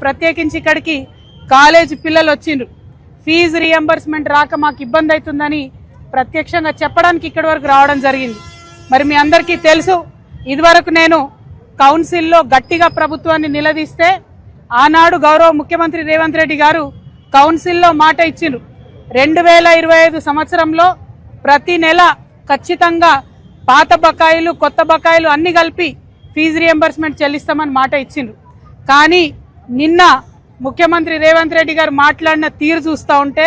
ప్రత్యేకించి ఇక్కడికి కాలేజీ పిల్లలు వచ్చిండ్రు. ఫీజు రియంబర్స్మెంట్ రాక మాకు ఇబ్బంది అవుతుందని ప్రత్యక్షంగా చెప్పడానికి ఇక్కడి వరకు రావడం జరిగింది. మరి మీ అందరికీ తెలుసు, ఇదివరకు నేను కౌన్సిల్లో గట్టిగా ప్రభుత్వాన్ని నిలదీస్తే ఆనాడు గౌరవ ముఖ్యమంత్రి రేవంత్ రెడ్డి గారు కౌన్సిల్లో మాట ఇచ్చిండ్రు. 2025 సంవత్సరంలో ప్రతి నెల ఖచ్చితంగా పాత బకాయిలు కొత్త బకాయిలు అన్ని కలిపి ఫీజు రియంబర్స్మెంట్ చెల్లిస్తామని మాట ఇచ్చిండ్రు. కానీ నిన్న ముఖ్యమంత్రి రేవంత్ రెడ్డి గారు మాట్లాడిన తీరు చూస్తూ ఉంటే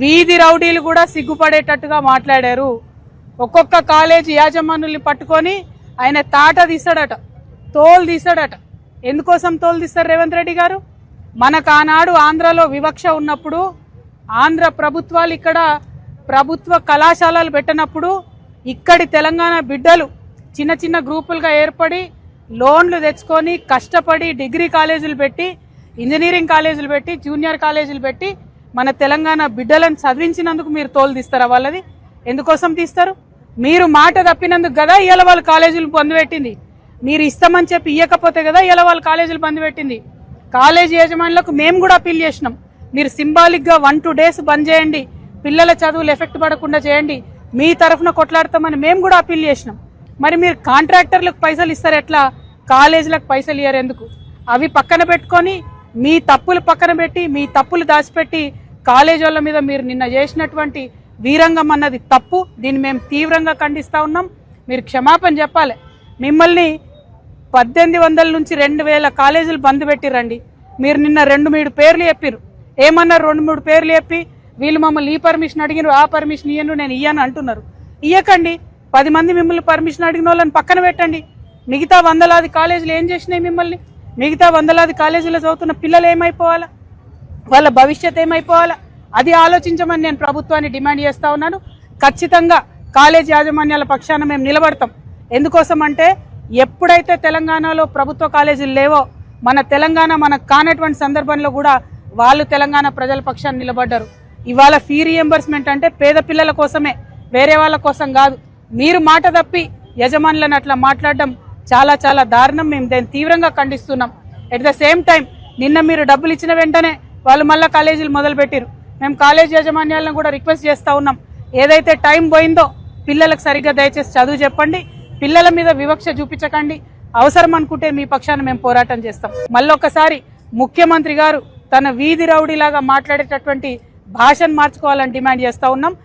వీధి రౌడీలు కూడా సిగ్గుపడేటట్టుగా మాట్లాడారు. ఒక్కొక్క కాలేజీ యాజమానుల్ని పట్టుకొని ఆయన తాట తీస్తాడట, తోలు తీస్తాడట. ఎందుకోసం తోలు తీస్తారు రేవంత్ రెడ్డి గారు? మనకు ఆనాడు ఆంధ్రలో వివక్ష ఉన్నప్పుడు, ఆంధ్ర ప్రభుత్వాలు ఇక్కడ ప్రభుత్వ కళాశాలలు పెట్టినప్పుడు ఇక్కడి తెలంగాణ బిడ్డలు చిన్న చిన్న గ్రూపులుగా ఏర్పడి లోన్లు తెచ్చుకొని కష్టపడి డిగ్రీ కాలేజీలు పెట్టి, ఇంజనీరింగ్ కాలేజీలు పెట్టి, జూనియర్ కాలేజీలు పెట్టి మన తెలంగాణ బిడ్డలను చదివించినందుకు మీరు తోలు తీస్తారా? వాళ్ళది ఎందుకోసం తీస్తారు? మీరు మాట తప్పినందుకు కదా ఇవాళ వాళ్ళు కాలేజీలు బంద్ పెట్టింది. మీరు ఇస్తామని చెప్పి ఇవ్వకపోతే కదా ఇవాళ వాళ్ళు కాలేజీలు బంద్ పెట్టింది. కాలేజీ యజమానులకు మేము కూడా అప్పీల్ చేసినాం, మీరు సింబాలిక్ గా 1-2 days బంద్ చేయండి, పిల్లల చదువులు ఎఫెక్ట్ పడకుండా చేయండి, మీ తరఫున కొట్లాడతామని మేము కూడా అప్పీల్ చేసినాం. మరి మీరు కాంట్రాక్టర్లకు పైసలు ఇస్తారు ఎట్లా, కాలేజీలకు పైసలు ఇయ్యారు ఎందుకు? అవి పక్కన పెట్టుకొని మీ తప్పులు పక్కన పెట్టి మీ తప్పులు దాచిపెట్టి కాలేజీ వాళ్ళ మీద మీరు నిన్న చేసినటువంటి వీరంగం అన్నది తప్పు. దీన్ని మేము తీవ్రంగా ఖండిస్తా ఉన్నాం. మీరు క్షమాపణ చెప్పాలి. మిమ్మల్ని 1800 నుంచి 2000 కాలేజీలు బంద్ పెట్టిరండి. మీరు నిన్న 2-3 పేర్లు చెప్పారు. ఏమన్నారు? 2-3 పేర్లు చెప్పి వీళ్ళు మమ్మల్ని ఈ పర్మిషన్ అడిగినారు, ఆ పర్మిషన్ ఇయ్యను, నేను ఇయ్యను అంటున్నారు. ఇయ్యకండి. 10 మంది మిమ్మల్ని పర్మిషన్ అడిగిన వాళ్ళని పక్కన పెట్టండి. మిగతా 100లాది కాలేజీలు ఏం చేసినాయి మిమ్మల్ని? మిగతా 100లాది కాలేజీలో చదువుతున్న పిల్లలు ఏమైపోవాలా? వాళ్ళ భవిష్యత్ ఏమైపోవాలా? అది ఆలోచించమని నేను ప్రభుత్వాన్ని డిమాండ్ చేస్తా ఉన్నాను. ఖచ్చితంగా కాలేజీ యాజమాన్యాల పక్షాన మేము నిలబడతాం. ఎందుకోసం అంటే ఎప్పుడైతే తెలంగాణలో ప్రభుత్వ కాలేజీలు లేవో, మన తెలంగాణ మనకు కానటువంటి సందర్భంలో కూడా వాళ్ళు తెలంగాణ ప్రజల పక్షాన్ని నిలబడ్డారు. ఇవాళ ఫీ రియంబర్స్మెంట్ అంటే పేద పిల్లల కోసమే, వేరే వాళ్ళ కోసం కాదు. మీరు మాట తప్పి యజమానులను అట్లా మాట్లాడడం చాలా చాలా దారుణం. మేము దాన్ని తీవ్రంగా ఖండిస్తున్నాం. ఎట్ ద సేమ్ టైం నిన్న మీరు డబ్బులు ఇచ్చిన వెంటనే వాళ్ళు మళ్ళీ కాలేజీలు మొదలు పెట్టారు. మేము కాలేజీ యాజమాన్యాలను కూడా రిక్వెస్ట్ చేస్తా ఉన్నాం, ఏదైతే టైం పోయిందో పిల్లలకు సరిగ్గా దయచేసి చదువు చెప్పండి, పిల్లల మీద వివక్ష చూపించకండి. అవసరం అనుకుంటే మీ పక్షాన మేము పోరాటం చేస్తాం. మళ్ళొకసారి ముఖ్యమంత్రి గారు తన వీధి రౌడీలాగా మాట్లాడేటటువంటి భాషను మార్చుకోవాలని డిమాండ్ చేస్తా ఉన్నాం.